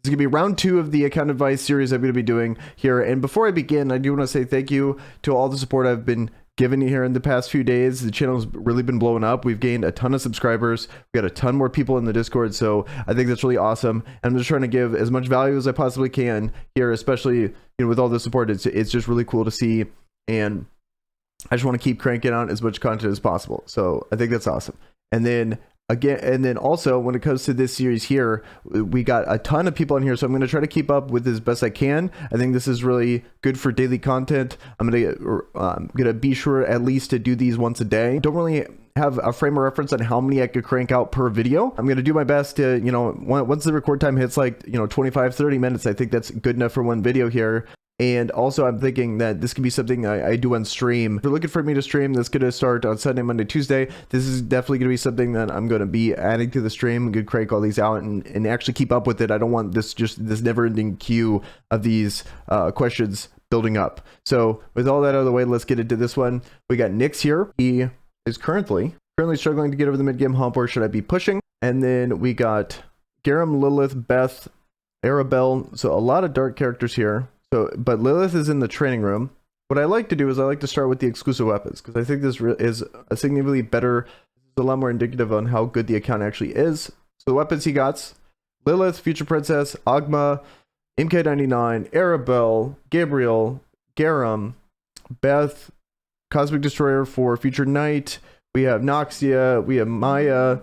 This is going to be round 2 of the account advice series I'm going to be doing here. And before I begin, I do want to say thank you to all the support I've been given here in the past few days. The channel's really been blowing up. We've gained a ton of subscribers. We got a ton more people in the Discord. So I think that's really awesome. And I'm just trying to give as much value as I possibly can here, especially with all the support. It's just really cool to see. And I just want to keep cranking out as much content as possible. So I think that's awesome. And then also when it comes to this series here, we got a ton of people in here, so I'm going to try to keep up with as best I can. I think this is really good for daily content. I'm going to be sure at least to do these once a day. Don't really have a frame of reference on how many I could crank out per video. I'm going to do my best to, once the record time hits like 25-30 minutes, I think that's good enough for one video here. And also I'm thinking that this could be something I do on stream. If you're looking for me to stream, that's going to start on Sunday, Monday, Tuesday. This is definitely going to be something that I'm going to be adding to the stream. I'm going to crank all these out and actually keep up with it. I don't want this never-ending queue of these questions building up. So with all that out of the way, let's get into this one. We got Nyx here. He is currently struggling to get over the mid-game hump, or should I be pushing? And then we got Garam, Lilith, Beth, Arabelle. So a lot of dark characters here. But Lilith is in the training room. What I like to do is I like to start with the exclusive weapons, because I think this is a significantly better, a lot more indicative on how good the account actually is. So the weapons he got: Lilith, Future Princess, Agma, MK99, Arabelle, Gabriel, Garam, Beth, Cosmic Destroyer for Future Knight. We have Noxia, we have Maya,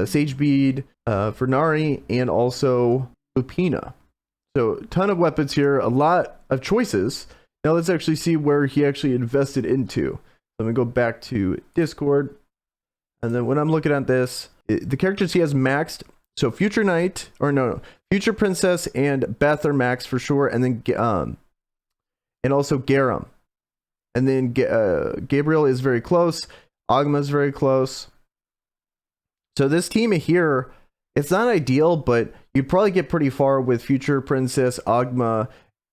Sage Bead, for Nari, and also Lupina. So ton of weapons here, a lot of choices. Now let's actually see where he actually invested into. Let me go back to Discord. And then when I'm looking at this, the characters he has maxed. So Future Knight, Future Princess and Beth are maxed for sure. And then, and also Garam. And then Gabriel is very close. Agma is very close. So this team here, it's not ideal, but you probably get pretty far with Future Princess, Agma,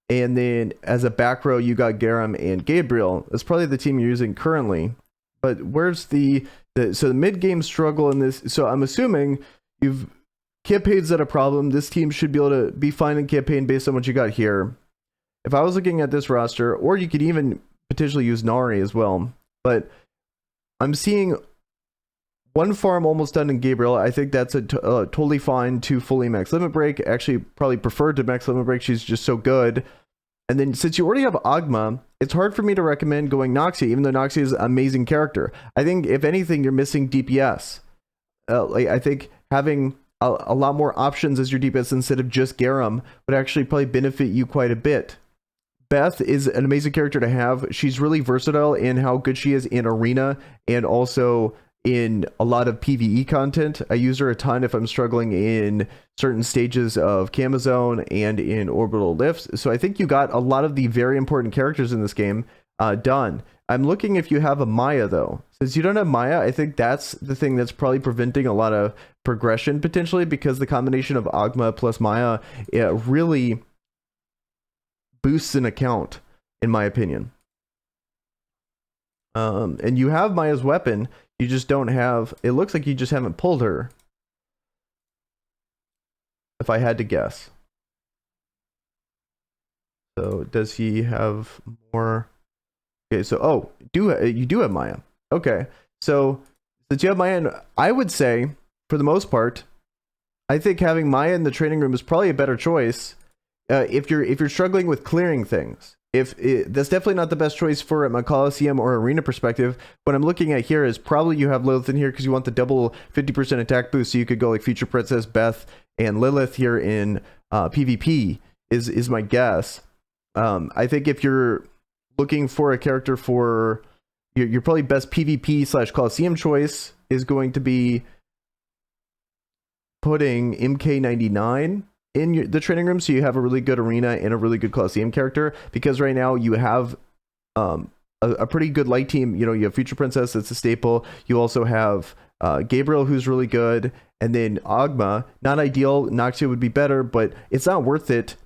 and then as a back row, you got Garam and Gabriel. That's probably the team you're using currently. But where's the mid-game struggle in this? So I'm assuming campaign's not a problem. This team should be able to be fine in campaign based on what you got here. If I was looking at this roster, or you could even potentially use Nari as well. But I'm seeing one farm almost done in Gabriel. I think that's totally fine to fully max limit break. Actually, probably prefer to max limit break. She's just so good. And then since you already have Agma, it's hard for me to recommend going Noxia, even though Noxia is an amazing character. I think if anything, you're missing DPS. I think having a lot more options as your DPS instead of just Garam would actually probably benefit you quite a bit. Beth is an amazing character to have. She's really versatile in how good she is in arena and also in a lot of PvE content. I use her a ton if I'm struggling in certain stages of Camazone and in orbital lifts. So I think you got a lot of the very important characters in this game done. I'm looking if you have a Maya though. Since you don't have Maya, I think that's the thing that's probably preventing a lot of progression potentially, because the combination of Agma plus Maya, it really boosts an account, in my opinion. And you have Maya's weapon. You just don't have, it looks like you just haven't pulled her, if I had to guess. So does he have more? Okay, so you do have Maya. Okay, so since you have Maya, I would say for the most part, I think having Maya in the training room is probably a better choice if you're struggling with clearing things. That's definitely not the best choice for a Coliseum or arena perspective. What I'm looking at here is probably you have Lilith in here because you want the double 50% attack boost, so you could go like Future Princess, Beth, and Lilith here in PvP is my guess. I think if you're looking for a character for your probably best PvP / Coliseum choice is going to be putting MK99 in the training room, so you have a really good arena and a really good Coliseum character, because right now you have a pretty good light team. You have Future Princess, that's a staple. You also have Gabriel, who's really good, and then Agma, not ideal. Noxia would be better, but it's not worth it.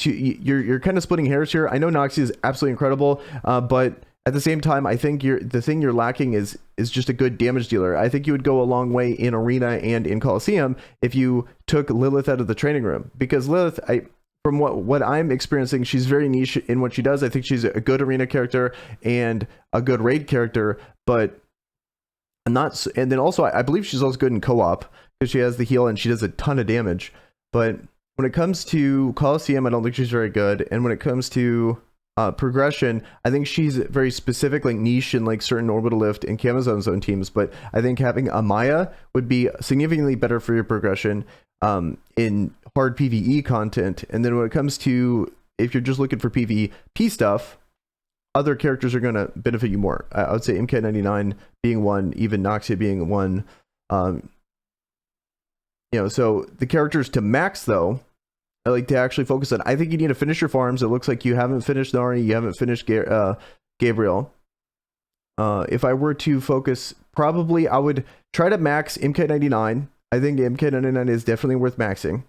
You're kind of splitting hairs here. I know Noxia is absolutely incredible, but at the same time, I think the thing you're lacking is just a good damage dealer. I think you would go a long way in Arena and in Coliseum if you took Lilith out of the training room, because Lilith, from what I'm experiencing, she's very niche in what she does. I think she's a good Arena character and a good raid character, but not. And then also, I believe she's also good in co-op because she has the heal and she does a ton of damage. But when it comes to Coliseum, I don't think she's very good. And when it comes to progression, I think she's very specific, like niche in like certain orbital lift and Camazone zone teams. But I think having a Maya would be significantly better for your progression in hard PvE content. And then when it comes to, if you're just looking for PvP stuff, other characters are going to benefit you more. I would say MK99 being one, even Noxia being one. So the characters to max though, I like to actually focus on. I think you need to finish your farms. It looks like you haven't finished Nari, you haven't finished Gabriel. If I were to focus, probably I would try to max MK99. I think MK99 is definitely worth maxing.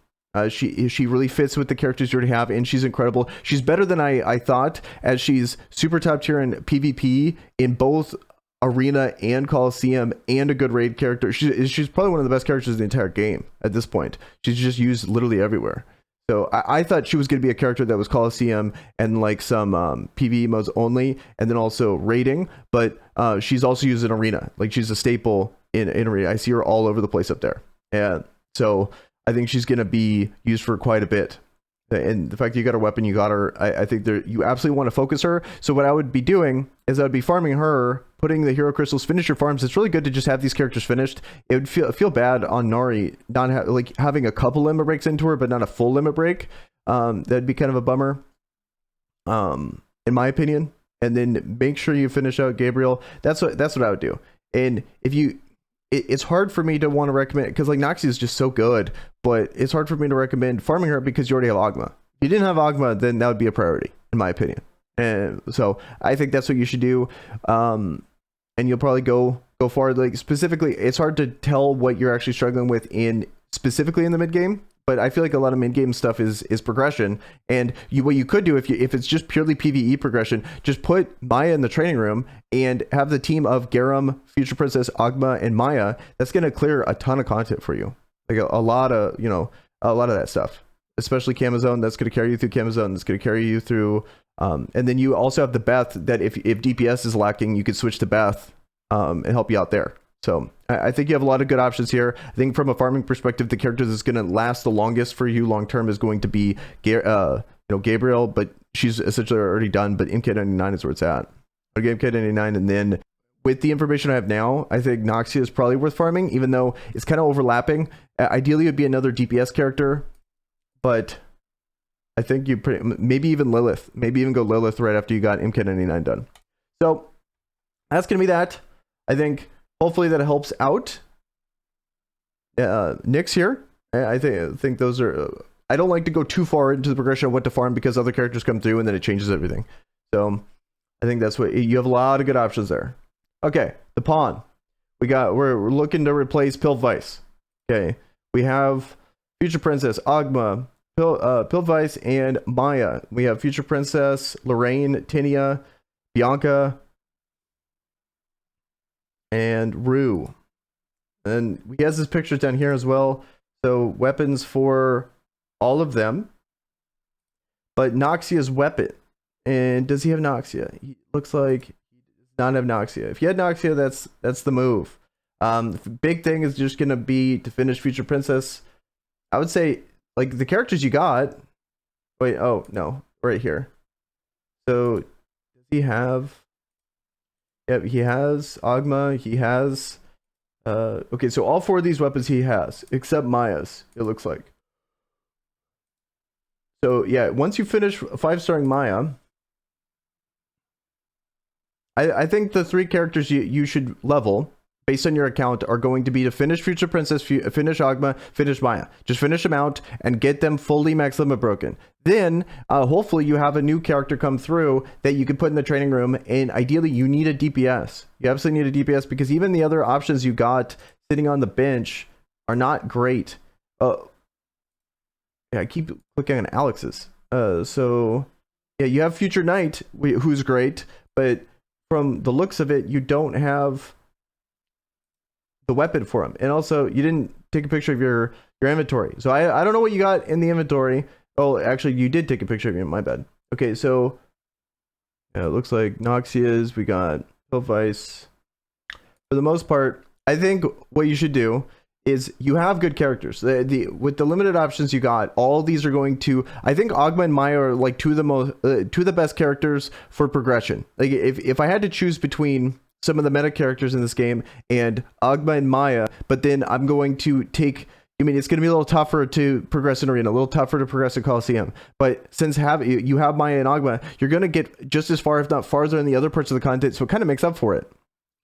She really fits with the characters you already have, and she's incredible. She's better than I thought, as she's super top tier in PvP in both Arena and Coliseum, and a good raid character. She's probably one of the best characters in the entire game at this point. She's just used literally everywhere. So I thought she was going to be a character that was Coliseum and like some PvE modes only, and then also raiding, but she's also used in Arena. Like she's a staple in Arena. I see her all over the place up there. And so I think she's going to be used for quite a bit. And the fact that you got her weapon, you got her, I think you absolutely want to focus her. So what I would be doing is I would be farming her, putting the hero crystals, finish your farms. It's really good to just have these characters finished. It would feel bad on Nari not having a couple limit breaks into her, but not a full limit break. That'd be kind of a bummer, in my opinion. And then make sure you finish out Gabriel. That's what I would do. And if you, it's hard for me to want to recommend, because like Noxia is just so good, but it's hard for me to recommend farming her because you already have Ogma. If you didn't have Ogma, then that would be a priority, in my opinion. And so I think that's what you should do. And you'll probably go forward. Like specifically, it's hard to tell what you're actually struggling with specifically in the mid game. But I feel like a lot of mid game stuff is progression. And what you could do if it's just purely PvE progression, just put Maya in the training room and have the team of Garam, Future Princess, Ogma, and Maya. That's going to clear a ton of content for you. Like a lot of that stuff, especially Camazone. That's going to carry you through Camazone. That's going to carry you through. And then you also have the Beth, that if DPS is lacking, you could switch to Beth and help you out there. So I think you have a lot of good options here. I think from a farming perspective, the character that's going to last the longest for you long term is going to be Gabriel, but she's essentially already done. But MK99 is where it's at. Okay, MK99, and then with the information I have now, I think Noxia is probably worth farming, even though it's kind of overlapping. Ideally, it would be another DPS character, but I think maybe even Lilith. Maybe even go Lilith right after you got MK99 done. So that's going to be that. I think hopefully that helps out. Nyx here. I think those are... I don't like to go too far into the progression of what to farm because other characters come through and then it changes everything. So I think that's what... You have a lot of good options there. Okay, the pawn. We're looking to replace Pilvice. Okay, we have Future Princess, Ogma, Pilvice, and Maya. We have Future Princess, Lorraine, Tinia, Bianca, and Rue. And he has his pictures down here as well. So weapons for all of them. But Noxia's weapon. And does he have Noxia? He looks like he does not have Noxia. If he had Noxia, that's the move. The big thing is just gonna be to finish Future Princess. I would say like the characters you got. Wait, oh no, right here. So does he have? Yep, he has Ogma. He has. Okay, so all four of these weapons he has, except Maya's. It looks like. So yeah, once you finish 5-starring Maya, I think the 3 characters you should level based on your account are going to be to finish Future Princess, finish Ogma, finish Maya. Just finish them out and get them fully max limit broken. Then hopefully you have a new character come through that you can put in the training room, and ideally you need a DPS. You absolutely need a DPS because even the other options you got sitting on the bench are not great. Yeah, I keep clicking on Alex's. So yeah, you have Future Knight, who's great, but from the looks of it, you don't have the weapon for him. And also, you didn't take a picture of your inventory. So I don't know what you got in the inventory. Oh, actually, you did take a picture of it. My bad. Okay, so yeah, it looks like Noxia's. We got Vice. For the most part, I think what you should do is you have good characters. With the limited options you got, all these are going to. I think Ogma and Maya are like two of the best characters for progression. Like if I had to choose between some of the meta characters in this game and Ogma and Maya, but then I'm going to take. I mean, it's going to be a little tougher to progress in Arena, a little tougher to progress in Coliseum. But since you have Maya and Ogma, you're going to get just as far, if not farther, in the other parts of the content. So it kind of makes up for it.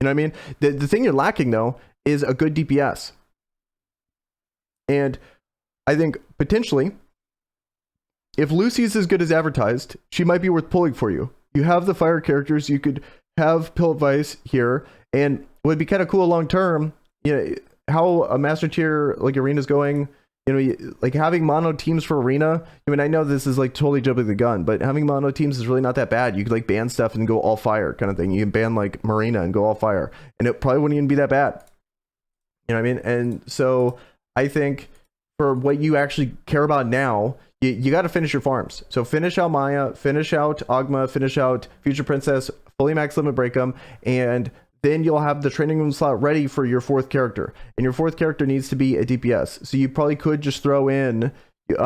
You know what I mean? The thing you're lacking, though, is a good DPS. And I think, potentially, if Lucy's as good as advertised, she might be worth pulling for you. You have the fire characters. You could have Vice here. And what would be kind of cool long-term, you know, how a master tier like Arena's going, you know, like having mono teams for Arena. I mean, I know this is like totally jumping the gun, but having mono teams is really not that bad. You could like ban stuff and go all fire kind of thing. You can ban like Marina and go all fire, and it probably wouldn't even be that bad. You know what I mean? And so I think for what you actually care about now, you got to finish your farms. So finish out Maya, finish out Ogma, finish out Future Princess, fully max limit break them, and then you'll have the training room slot ready for your fourth character. And your fourth character needs to be a DPS. So you probably could just throw in, you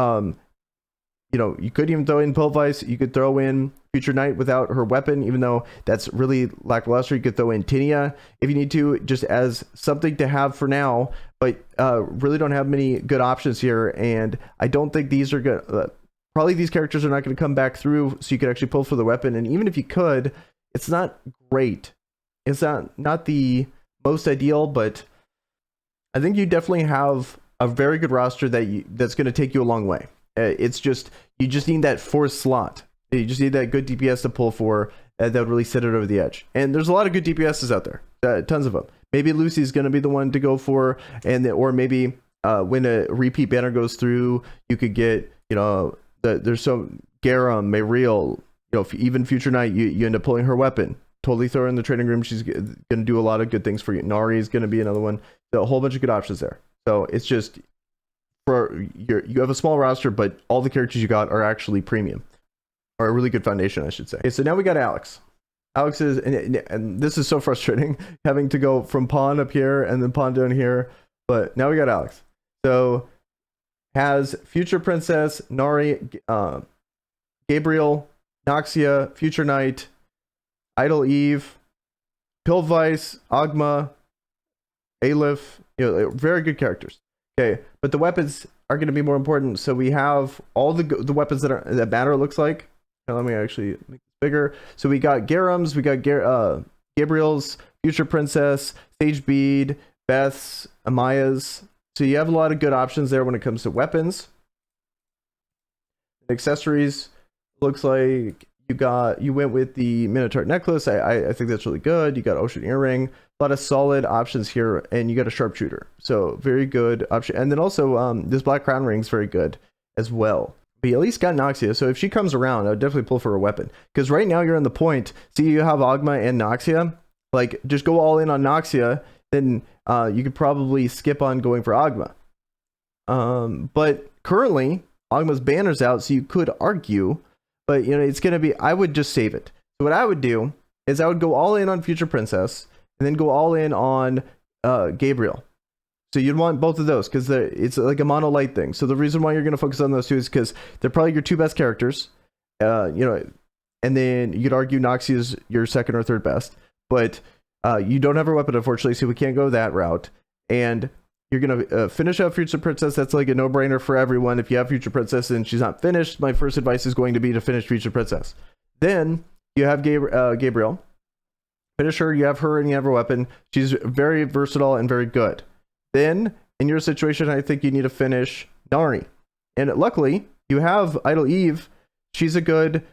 know, you could even throw in Vice. You could throw in Future Knight without her weapon, even though that's really lackluster. You could throw in Tinia if you need to, just as something to have for now. But really don't have many good options here. And I don't think these are good. Probably these characters are not going to come back through so you could actually pull for the weapon. And even if you could, it's not great. It's not the most ideal, but I think you definitely have a very good roster that's going to take you a long way. It's just, you just need that fourth slot. You just need that good DPS to pull for that would really set it over the edge. And there's a lot of good DPSs out there, tons of them. Maybe Lucy's going to be the one to go for, or maybe when a repeat banner goes through, you could get, you know, there's some Garam, Mayriel, you know, even Future Knight, you end up pulling her weapon. Totally throw her in the training room. She's going to do a lot of good things for you. Nari is going to be another one. So a whole bunch of good options there. So it's just, you have a small roster, but all the characters you got are actually premium, or a really good foundation, I should say. Okay, so now we got Alex. Alex is, and this is so frustrating, having to go from pawn up here and then pawn down here. But now we got Alex. So has Future Princess, Nari, Gabriel, Noxia, Future Knight, Idle Eve, Vice, Ogma, Aleph, you know, very good characters. Okay, but the weapons are going to be more important. So we have all the weapons that matter. It looks like. Now let me actually make this bigger. So we got Garam's, we got Gabriel's, Future Princess, Sage Bead, Beth's, Amaya's. So you have a lot of good options there when it comes to weapons. Accessories, looks like you went with the Minotaur necklace. I think that's really good. You got Ocean Earring, a lot of solid options here, and you got a sharpshooter. So very good option. And then also this Black Crown ring is very good as well. But you at least got Noxia. So if she comes around, I would definitely pull for a weapon. Because right now you're on the point. See, you have Ogma and Noxia. Like, just go all in on Noxia. Then you could probably skip on going for Ogma. But currently, Ogma's banner's out, so you could argue. But, you know, it's going to be, I would just save it. So what I would do is I would go all in on Future Princess and then go all in on Gabriel. So you'd want both of those because it's like a monolite thing. So the reason why you're going to focus on those two is because they're probably your two best characters. You know, and then you'd argue Noxia is your second or third best. But you don't have a weapon, unfortunately, so we can't go that route. And you're going to finish up Future Princess. That's like a no-brainer for everyone. If you have Future Princess and she's not finished, my first advice is going to be to finish Future Princess. Then you have Gabriel. Finish her. You have her and you have her weapon. She's very versatile and very good. Then, in your situation, I think you need to finish Nari. And luckily, you have Idle Eve. She's a good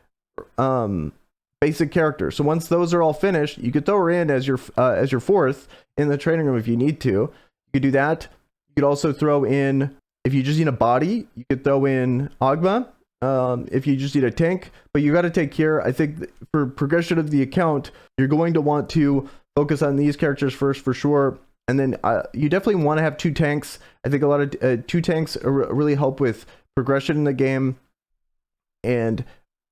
basic character. So once those are all finished, you could throw her in as your fourth in the training room if you need to. You could do that. You could also throw in, if you just need a body, you could throw in Ogma if you just need a tank, but you got to take care. I think for progression of the account, you're going to want to focus on these characters first for sure. And then you definitely want to have 2 tanks. I think a lot of 2 tanks really help with progression in the game. And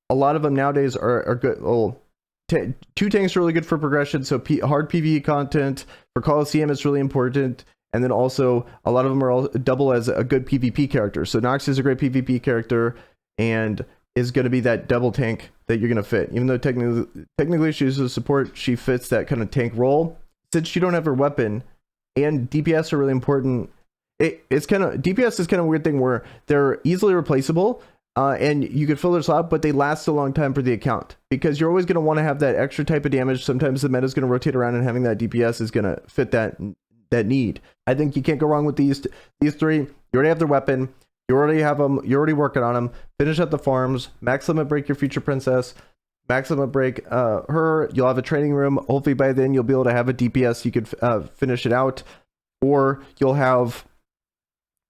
a lot of them nowadays are good. Well, 2 tanks are really good for progression. So hard PvE content for Coliseum is really important. And then also a lot of them are all double as a good PvP character. So Nox is a great PvP character and is going to be that double tank that you're going to fit. Even though technically she's a support, she fits that kind of tank role. Since you don't have her weapon and DPS are really important, it's kind of, DPS is kind of a weird thing where they're easily replaceable. And you can fill their slot, but they last a long time for the account because you're always going to want to have that extra type of damage. Sometimes the meta is going to rotate around, and having that DPS is going to fit that need. I think you can't go wrong with these 3. You already have their weapon. You already have them. You're already working on them. Finish up the farms. Max limit break your future princess. Max limit break her. You'll have a training room. Hopefully by then you'll be able to have a DPS. You could finish it out, or you'll have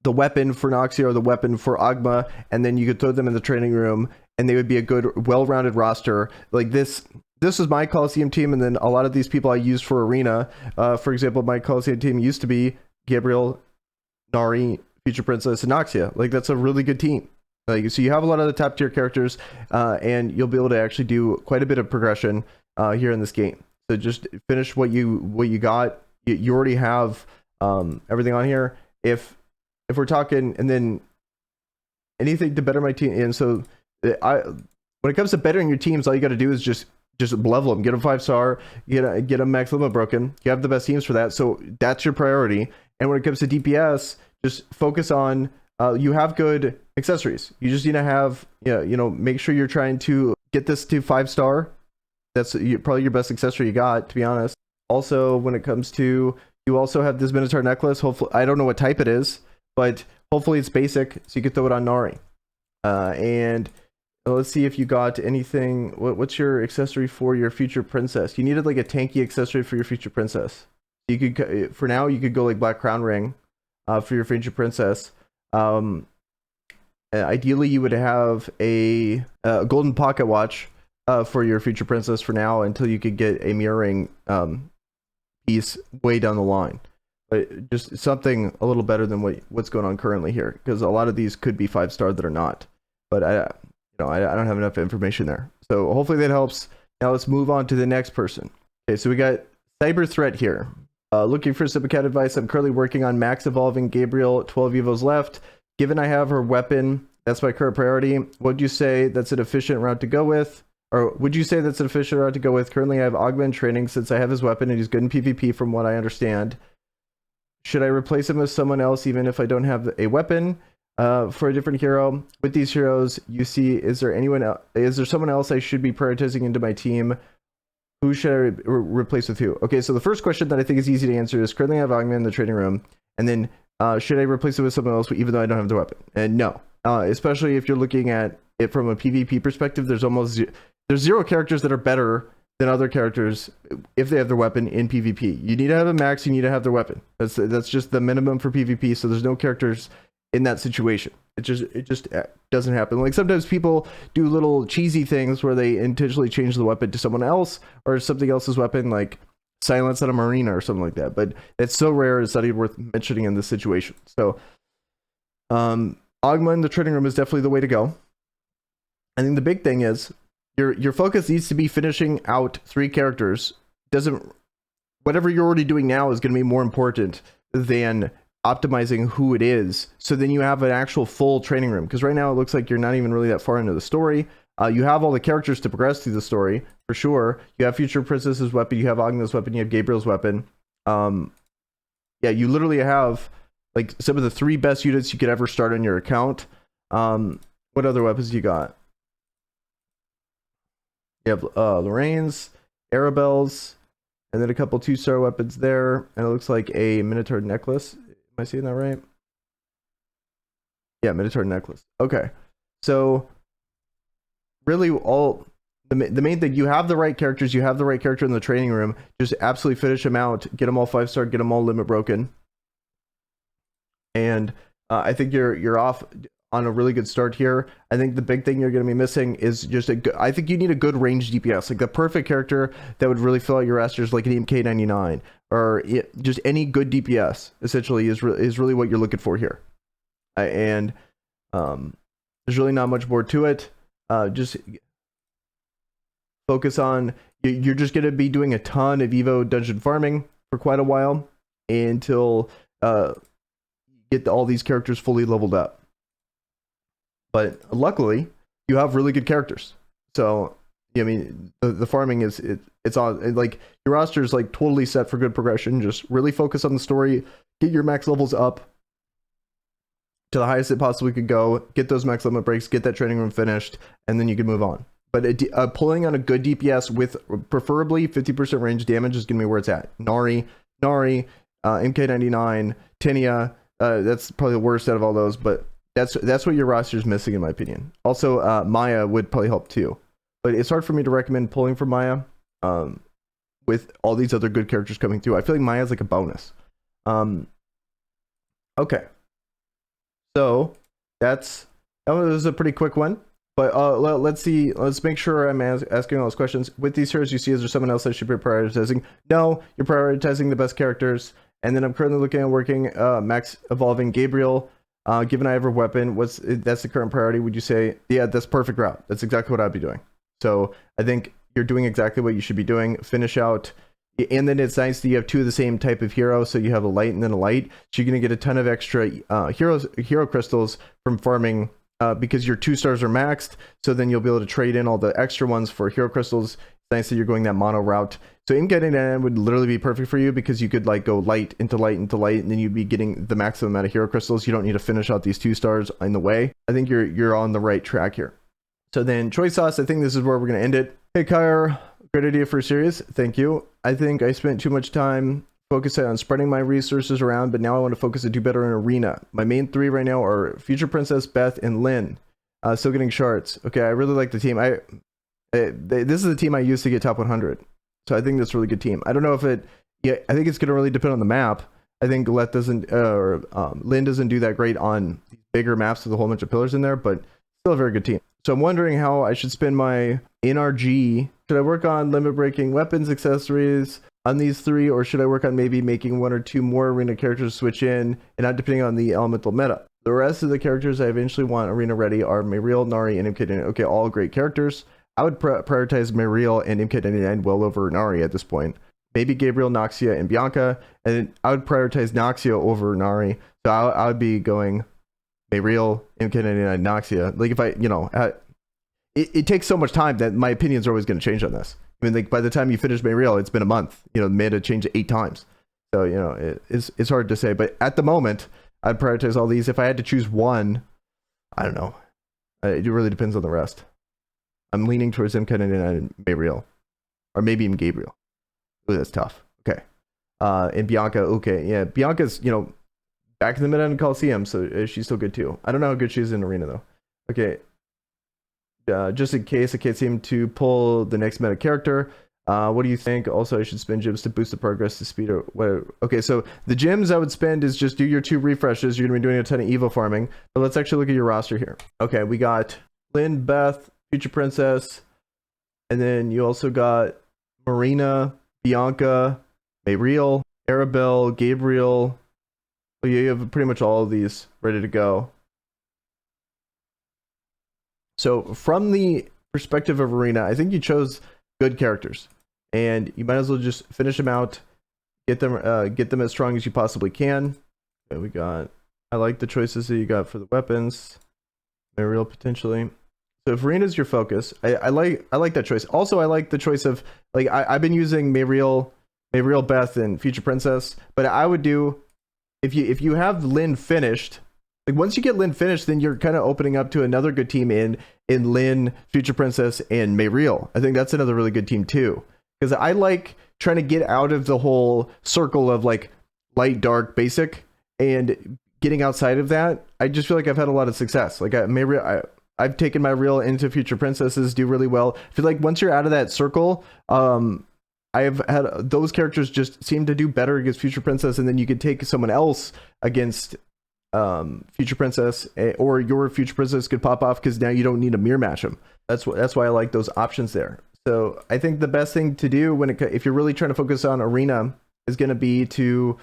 the weapon for Noxia or the weapon for Agma, and then you could throw them in the training room and they would be a good, well-rounded roster. Like this is my Coliseum team, and then a lot of these people I used for Arena. For example, my Coliseum team used to be Gabriel, Nari, Future Princess, and Noxia. Like that's a really good team. Like, so you have a lot of the top tier characters, and you'll be able to actually do quite a bit of progression here in this game. So just finish what you got. You already have everything on here. If we're talking, and then anything to better my team, and so when it comes to bettering your teams, all you got to do is just level them, get them 5-star, get them max limit broken. You have the best teams for that, so that's your priority. And when it comes to DPS, just focus on you have good accessories. You just need to have make sure you're trying to get this to 5-star. That's probably your best accessory you got, to be honest. Also, when it comes to, you also have this Minotaur necklace. Hopefully, I don't know what type it is, but hopefully it's basic, so you can throw it on Nari. And let's see if you got anything. What's your accessory for your future princess? You needed like a tanky accessory for your future princess. You could, for now, you could go like Black Crown Ring for your future princess. Ideally, you would have a golden pocket watch for your future princess for now, until you could get a mirroring piece way down the line. But just something a little better than what's going on currently here, because a lot of these could be 5-star that are not. But I don't have enough information there. So hopefully that helps. Now let's move on to the next person. Okay, so we got Cyber Threat here. Looking for some account advice. I'm currently working on max evolving Gabriel. 12 evos left. Given I have her weapon, that's my current priority. Would you say that's an efficient route to go with? Or would you say that's an efficient route to go with? Currently, I have Augment training since I have his weapon and he's good in PvP from what I understand. Should I replace him with someone else even if I don't have a weapon for a different hero? With these heroes, you see, is there someone else I should be prioritizing into my team? Who should I replace with who? Okay, so the first question that I think is easy to answer is currently I have Augment in the training room. And then should I replace it with someone else even though I don't have the weapon? And no. Especially if you're looking at it from a PvP perspective, there's 0 characters that are better than other characters if they have their weapon in PvP. You need to have a max, you need to have their weapon. That's just the minimum for PvP, so there's no characters in that situation. It just doesn't happen. Like sometimes people do little cheesy things where they intentionally change the weapon to someone else or something else's weapon, like silence at a marina or something like that. But it's so rare, it's not even worth mentioning in this situation. So Agma in the training room is definitely the way to go. I think the big thing is your focus needs to be finishing out 3 characters. Whatever you're already doing now is going to be more important than optimizing who it is. So then you have an actual full training room, because right now it looks like you're not even really that far into the story. You have all the characters to progress through the story for sure. You have Future Princess's weapon, you have Agnes' weapon, you have Gabriel's weapon. Yeah, you literally have like some of the 3 best units you could ever start on your account. What other weapons you got? You have Lorraine's, Arabelle's, and then a couple 2-star weapons there. And it looks like a Minotaur necklace. Am I seeing that right? Yeah, Minotaur necklace. Okay. So really the main thing, you have the right characters, you have the right character in the training room. Just absolutely finish them out. Get them all 5-star, get them all limit broken. And I think you're off on a really good start here. I think the big thing you're going to be missing is just I think you need a good range DPS, like the perfect character that would really fill out your rosters, like an MK99 or just any good DPS. Essentially, is really what you're looking for here. And there's really not much more to it. Just focus on. You're just going to be doing a ton of Evo dungeon farming for quite a while until get all these characters fully leveled up. But luckily, you have really good characters. So, I mean, the farming it's on, like, your roster is like totally set for good progression. Just really focus on the story, get your max levels up to the highest it possibly could go, get those max limit breaks, get that training room finished, and then you can move on. But pulling on a good DPS with preferably 50% range damage is going to be where it's at. Nari, MK99, Tinia, that's probably the worst out of all those, but that's what your roster is missing, in my opinion. Also, Maya would probably help too, but it's hard for me to recommend pulling for Maya with all these other good characters coming through. I feel like Maya is like a bonus. Okay, so that was a pretty quick one, but let's see. Let's make sure I'm asking all those questions. With these heroes you see, is there someone else I should be prioritizing? No, you're prioritizing the best characters. And then I'm currently looking at working max evolving Gabriel. Given I have a weapon, that's the current priority? Would you say, yeah, that's perfect route? That's exactly what I'd be doing. So I think you're doing exactly what you should be doing. Finish out, and then it's nice that you have two of the same type of hero. So you have a light and then a light. So you're gonna get a ton of extra hero crystals from farming because your 2 stars are maxed. So then you'll be able to trade in all the extra ones for hero crystals. It's nice that you're going that mono route. So MK99 would literally be perfect for you because you could like go light into light into light, and then you'd be getting the maximum amount of hero crystals. You don't need to finish out these 2 stars in the way. I think you're on the right track here. So then choice sauce, I think this is where we're gonna end it. Hey Kyr, great idea for a series. Thank you. I think I spent too much time focusing on spreading my resources around, but now I want to focus and do better in arena. My main 3 right now are Future Princess, Beth, and Lynn. Still getting shards. Okay, I really like the team. This is the team I used to get top 100. So I think that's a really good team. I don't know if I think it's going to really depend on the map. I think Lynn doesn't do that great on these bigger maps with a whole bunch of pillars in there, but still a very good team. So I'm wondering how I should spend my NRG. Should I work on limit breaking weapons, accessories on these 3, or should I work on maybe making 1 or 2 more arena characters switch in, and not depending on the elemental meta? The rest of the characters I eventually want arena ready are Mariel, Nari, and MK99. Okay, all great characters. I would prioritize Mariel and MK99 well over Nari at this point. Maybe Gabriel, Noxia, and Bianca. And I would prioritize Noxia over Nari. So I would be going Mariel, MK99, Noxia. Like if it takes so much time that my opinions are always going to change on this. I mean, like by the time you finish Mariel, it's been a month. The meta changed 8 times. So, it's hard to say. But at the moment, I'd prioritize all these. If I had to choose one, I don't know. It really depends on the rest. I'm leaning towards MK99 and Mariel, or maybe even Gabriel. Ooh, that's tough. Okay. And Bianca, okay. Yeah, Bianca's, back in the mid-end Coliseum, so she's still good too. I don't know how good she is in arena though. Okay. Just in case I can't seem to pull the next meta character, what do you think? Also, I should spend gems to boost the progress to speed or whatever. Okay, so the gems I would spend is just do your 2 refreshes. You're going to be doing a ton of Evo farming. But let's actually look at your roster here. Okay, we got Lynn, Beth, Future Princess, and then you also got Marina, Bianca, Mariel, Arabelle, Gabriel. So you have pretty much all of these ready to go. So from the perspective of arena, I think you chose good characters, and you might as well just finish them out, get them as strong as you possibly can. Okay, I like the choices that you got for the weapons. Mariel potentially. So if arena is your focus, I like that choice. Also, I like the choice of like I've been using Mariel, Beth, and Future Princess, but I would do if you have Lynn finished. Like once you get Lynn finished, then you're kind of opening up to another good team in Lynn, Future Princess, and Mariel. I think that's another really good team too, because I like trying to get out of the whole circle of like light, dark, basic, and getting outside of that. I just feel like I've had a lot of success. Like I've taken my reel into Future Princesses, do really well. I feel like once you're out of that circle, I've had those characters just seem to do better against Future Princess, and then you could take someone else against future princess, or your future princess could pop off because now you don't need to mirror match them. That's why I like those options there. So I think the best thing to do if you're really trying to focus on arena is going to be to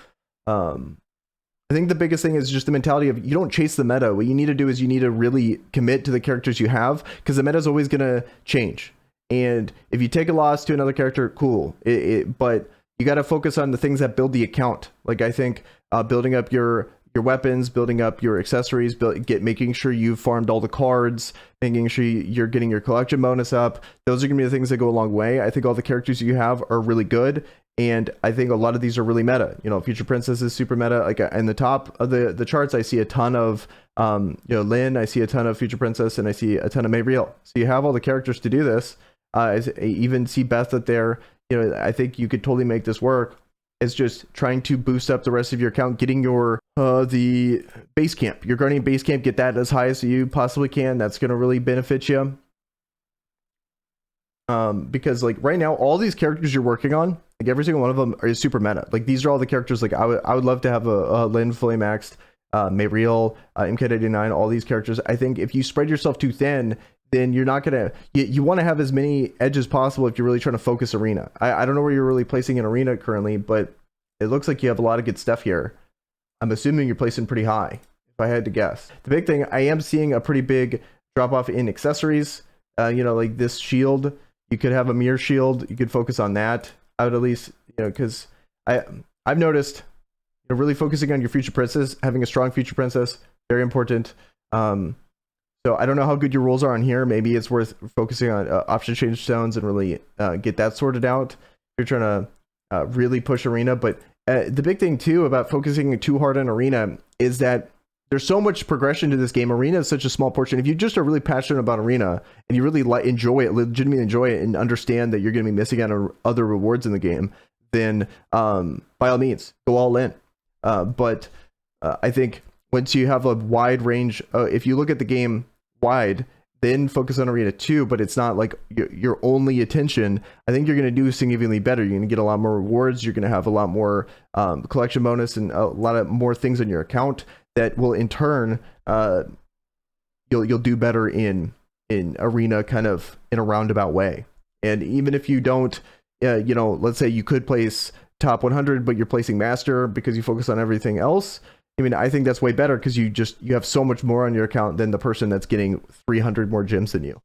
I think the biggest thing is just the mentality of you don't chase the meta. What you need to do is you need to really commit to the characters you have, because the meta is always going to change. And if you take a loss to another character, cool. But you got to focus on the things that build the account. Like I think building up your weapons, building up your accessories, making sure you've farmed all the cards, making sure you're getting your collection bonus up. Those are going to be the things that go a long way. I think all the characters you have are really good. And I think a lot of these are really meta. You know, Future Princess is super meta. Like in the top of the charts, I see a ton of, Lynn, I see a ton of Future Princess, and I see a ton of Mayriel. So you have all the characters to do this. I even see Beth up there. You know, I think you could totally make this work. It's just trying to boost up the rest of your account, getting your the base camp, your Guardian base camp, get that as high as you possibly can. That's going to really benefit you. Because like right now, all these characters you're working on, like every single one of them is super meta. Like these are all the characters. Like I would love to have a Lynn fully maxed, Mayriel, MK99, all these characters. I think if you spread yourself too thin, then you're not gonna. You want to have as many edges possible if you're really trying to focus arena. I don't know where you're really placing in arena currently, but it looks like you have a lot of good stuff here. I'm assuming you're placing pretty high, if I had to guess. The big thing, I am seeing a pretty big drop off in accessories. Like this shield. You could have a mirror shield. You could focus on that. I would at least, because I've noticed, really focusing on your future princess, having a strong future princess, very important. So I don't know how good your rules are on here. Maybe it's worth focusing on option change stones and really get that sorted out. If you're trying to really push arena. But the big thing too about focusing too hard on arena is that there's so much progression to this game. Arena is such a small portion. If you just are really passionate about arena and you really enjoy it, legitimately enjoy it, and understand that you're going to be missing out on other rewards in the game, then by all means, go all in. But I think once you have a wide range, if you look at the game wide, then focus on arena too, but it's not like your only attention. I think you're going to do significantly better. You're going to get a lot more rewards. You're going to have a lot more collection bonus and a lot of more things on your account that will in turn you'll do better in arena, kind of in a roundabout way. And even if you don't, let's say you could place top 100, but you're placing master because you focus on everything else. I mean, I think that's way better because you have so much more on your account than the person that's getting 300 more gems than you.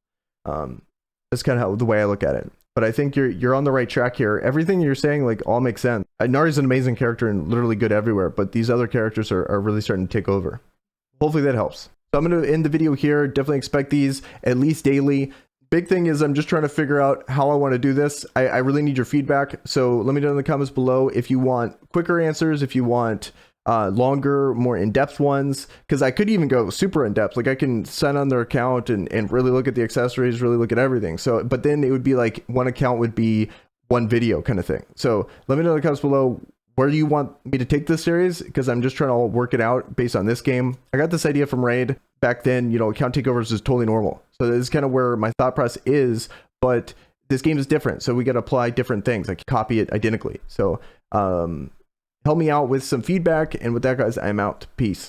That's kind of the way I look at it. But I think you're on the right track here. Everything you're saying like all makes sense. Nari's an amazing character and literally good everywhere, but these other characters are really starting to take over. Hopefully that helps. So I'm going to end the video here. Definitely expect these at least daily. Big thing is I'm just trying to figure out how I want to do this. I really need your feedback. So let me know in the comments below if you want quicker answers, if you want longer, more in-depth ones, because I could even go super in-depth. Like I can sign on their account and really look at the accessories, really look at everything. So, but then it would be like one account would be one video kind of thing. So let me know in the comments below where you want me to take this series, because I'm just trying to work it out based on this game. I got this idea from Raid back then. Account takeovers is totally normal. So this is kind of where my thought process is, but this game is different. So we got to apply different things. I can copy it identically. So help me out with some feedback. And with that, guys, I'm out. Peace.